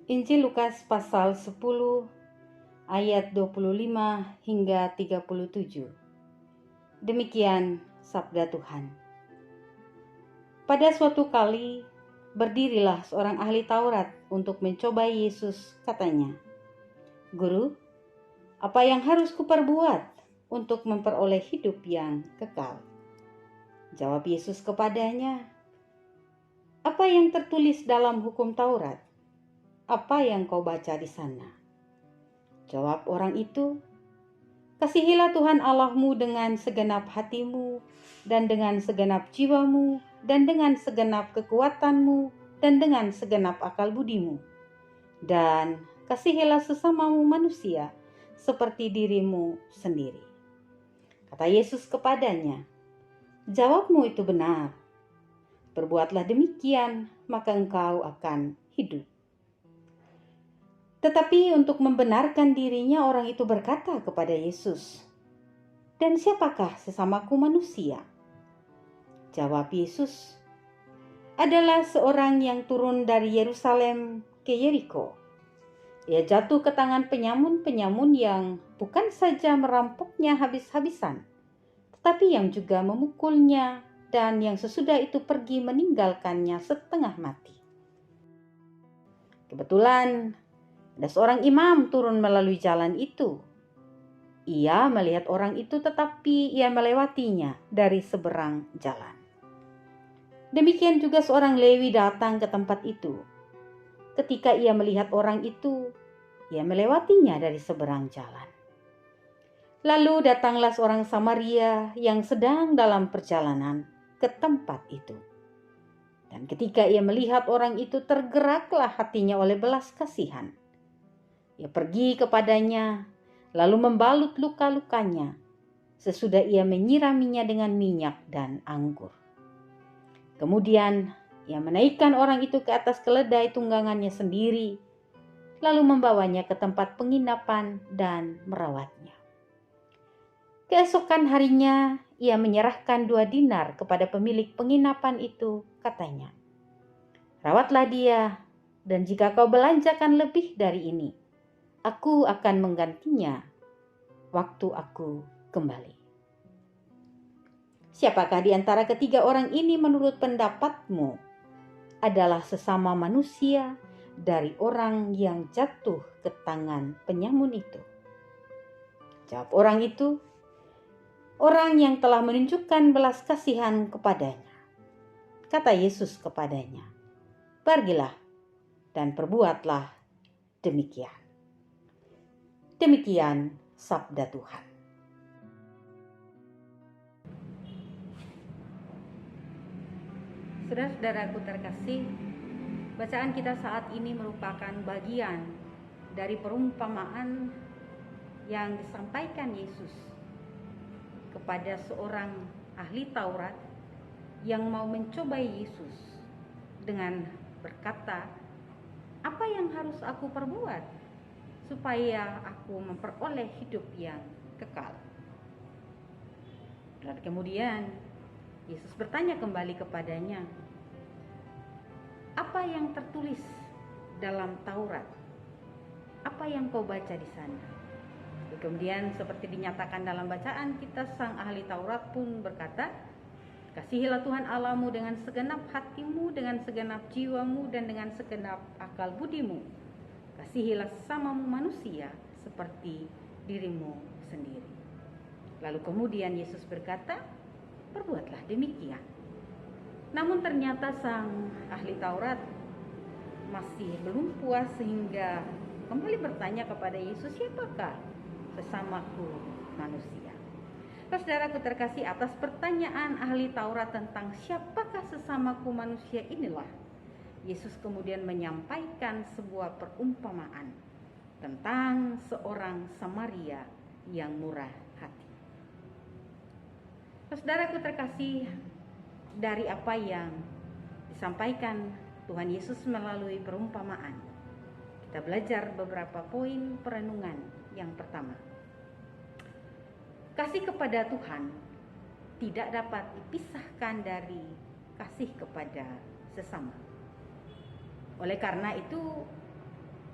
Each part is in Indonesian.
Injil Lukas pasal 10 ayat 25 hingga 37. Demikian sabda Tuhan. Pada suatu kali berdirilah seorang ahli Taurat untuk mencobai Yesus, katanya, "Guru, apa yang harus kuperbuat untuk memperoleh hidup yang kekal?" Jawab Yesus kepadanya, "Apa yang tertulis dalam hukum Taurat? Apa yang kau baca di sana?" Jawab orang itu, "Kasihilah Tuhan Allahmu dengan segenap hatimu, dan dengan segenap jiwamu, dan dengan segenap kekuatanmu, dan dengan segenap akal budimu. Dan kasihilah sesamamu manusia seperti dirimu sendiri." Kata Yesus kepadanya, "Jawabmu itu benar. Perbuatlah demikian, maka engkau akan hidup." Tetapi untuk membenarkan dirinya, orang itu berkata kepada Yesus, "Dan siapakah sesamaku manusia?" Jawab Yesus, "Adalah seorang yang turun dari Yerusalem ke Yeriko. Ia jatuh ke tangan penyamun-penyamun yang bukan saja merampoknya habis-habisan, tetapi yang juga memukulnya, dan yang sesudah itu pergi meninggalkannya setengah mati. Kebetulan ada seorang imam turun melalui jalan itu. Ia melihat orang itu, tetapi ia melewatinya dari seberang jalan. Demikian juga seorang Lewi datang ke tempat itu. Ketika ia melihat orang itu, ia melewatinya dari seberang jalan. Lalu datanglah seorang Samaria yang sedang dalam perjalanan ke tempat itu. Dan ketika ia melihat orang itu, tergeraklah hatinya oleh belas kasihan. Ia pergi kepadanya, lalu membalut luka-lukanya. Sesudah ia menyiraminya dengan minyak dan anggur. Kemudian ia menaikkan orang itu ke atas keledai tunggangannya sendiri, lalu membawanya ke tempat penginapan dan merawatnya. Keesokan harinya ia menyerahkan 2 dinar kepada pemilik penginapan itu, katanya, "Rawatlah dia, dan jika kau belanjakan lebih dari ini, aku akan menggantinya waktu aku kembali." Siapakah di antara ketiga orang ini menurut pendapatmu adalah sesama manusia dari orang yang jatuh ke tangan penyamun itu? Jawab orang itu, "Orang yang telah menunjukkan belas kasihan kepadanya." Kata Yesus kepadanya, "Pergilah dan perbuatlah demikian." Demikian sabda Tuhan. Saudara-saudaraku terkasih, bacaan kita saat ini merupakan bagian dari perumpamaan yang disampaikan Yesus kepada seorang ahli Taurat yang mau mencobai Yesus dengan berkata, "Apa yang harus aku perbuat supaya aku memperoleh hidup yang kekal?" Dan kemudian Yesus bertanya kembali kepadanya, "Apa yang tertulis dalam Taurat? Apa yang kau baca di sana?" Kemudian seperti dinyatakan dalam bacaan kita, sang ahli Taurat pun berkata, "Kasihilah Tuhan Allahmu dengan segenap hatimu, dengan segenap jiwamu, dan dengan segenap akal budimu. Kasihilah sesamamu manusia seperti dirimu sendiri." Lalu kemudian Yesus berkata, "Perbuatlah demikian." Namun ternyata sang ahli Taurat masih belum puas sehingga kembali bertanya kepada Yesus, "Siapakah sesamaku manusia?" Saudaraku terkasih, atas pertanyaan ahli Taurat tentang siapakah sesamaku manusia inilah Yesus kemudian menyampaikan sebuah perumpamaan tentang seorang Samaria yang murah hati. Saudaraku terkasih, dari apa yang disampaikan Tuhan Yesus melalui perumpamaan, kita belajar beberapa poin perenungan. Yang pertama, kasih kepada Tuhan tidak dapat dipisahkan dari kasih kepada sesama. Oleh karena itu,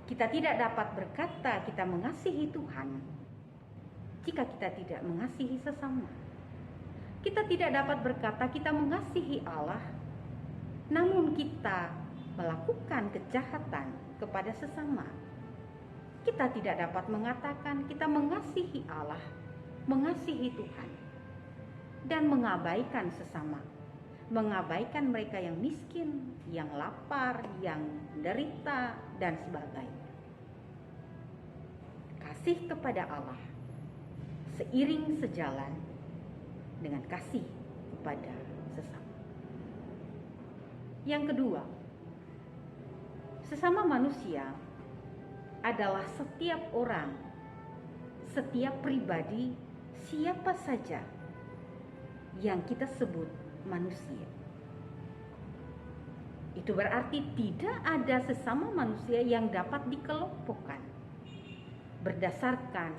Kita tidak dapat berkata kita mengasihi Tuhan jika kita tidak mengasihi sesama. Kita tidak dapat berkata kita mengasihi Allah, namun kita melakukan kejahatan kepada sesama. Kita tidak dapat mengatakan kita mengasihi Allah, mengasihi Tuhan, dan mengabaikan sesama. Mengabaikan mereka yang miskin, yang lapar, yang menderita, dan sebagainya. Kasih kepada Allah seiring sejalan dengan kasih kepada sesama. Yang kedua, sesama manusia adalah setiap orang, setiap pribadi, siapa saja yang kita sebut manusia. Itu berarti tidak ada sesama manusia yang dapat dikelompokkan berdasarkan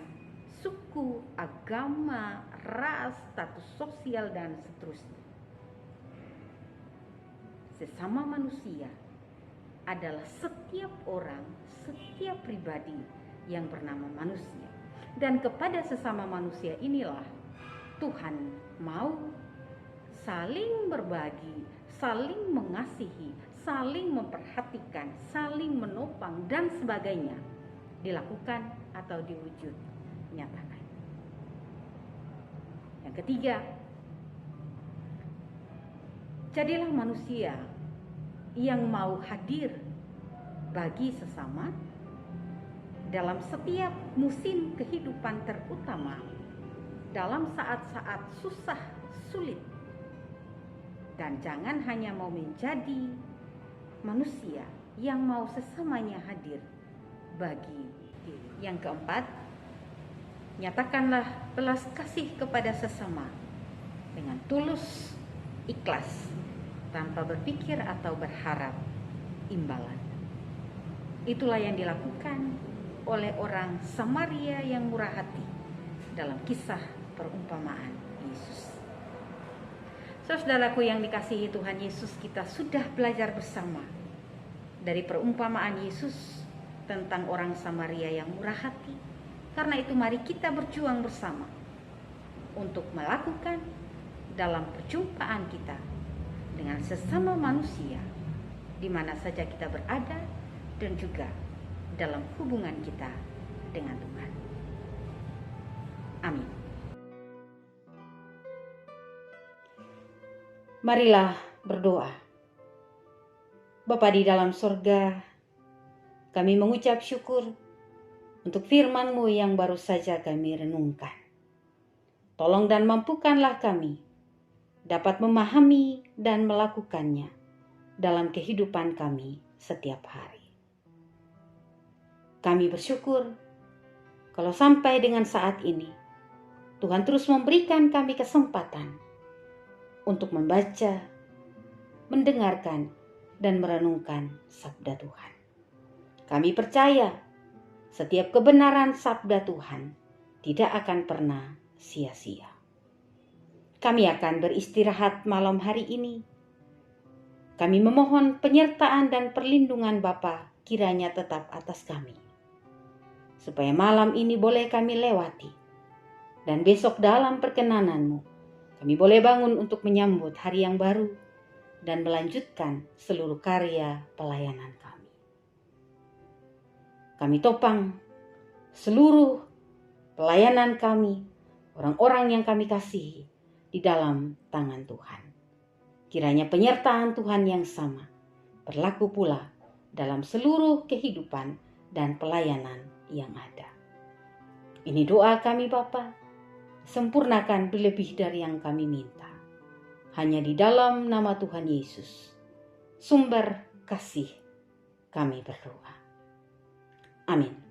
suku, agama, ras, status sosial, dan seterusnya. Sesama manusia adalah setiap orang, setiap pribadi yang bernama manusia. Dan kepada sesama manusia inilah Tuhan mau saling berbagi, saling mengasihi, saling memperhatikan, saling menopang, dan sebagainya dilakukan atau diwujud nyatakan. Yang ketiga, jadilah manusia yang mau hadir bagi sesama dalam setiap musim kehidupan, terutama dalam saat-saat susah, sulit. Dan jangan hanya mau menjadi manusia yang mau sesamanya hadir bagi diri. Yang keempat, nyatakanlah belas kasih kepada sesama dengan tulus, ikhlas, tanpa berpikir atau berharap imbalan. Itulah yang dilakukan oleh orang Samaria yang murah hati dalam kisah perumpamaan Yesus. Saudaraku yang dikasihi Tuhan Yesus, kita sudah belajar bersama dari perumpamaan Yesus tentang orang Samaria yang murah hati. Karena itu mari kita berjuang bersama untuk melakukan dalam perjumpaan kita dengan sesama manusia di mana saja kita berada, dan juga dalam hubungan kita dengan Tuhan. Amin. Marilah berdoa. Bapa di dalam sorga, kami mengucap syukur untuk firman-Mu yang baru saja kami renungkan. Tolong dan mampukanlah kami dapat memahami dan melakukannya dalam kehidupan kami setiap hari. Kami bersyukur kalau sampai dengan saat ini Tuhan terus memberikan kami kesempatan untuk membaca, mendengarkan, dan merenungkan sabda Tuhan. Kami percaya setiap kebenaran sabda Tuhan tidak akan pernah sia-sia. Kami akan beristirahat malam hari ini. Kami memohon penyertaan dan perlindungan Bapa kiranya tetap atas kami, supaya malam ini boleh kami lewati, dan besok dalam perkenanan-Mu kami boleh bangun untuk menyambut hari yang baru dan melanjutkan seluruh karya pelayanan kami. Kami topang seluruh pelayanan kami, orang-orang yang kami kasihi di dalam tangan Tuhan. Kiranya penyertaan Tuhan yang sama berlaku pula dalam seluruh kehidupan dan pelayanan yang ada. Ini doa kami Bapa. Sempurnakan lebih dari yang kami minta. Hanya di dalam nama Tuhan Yesus, sumber kasih, kami berdoa. Amin.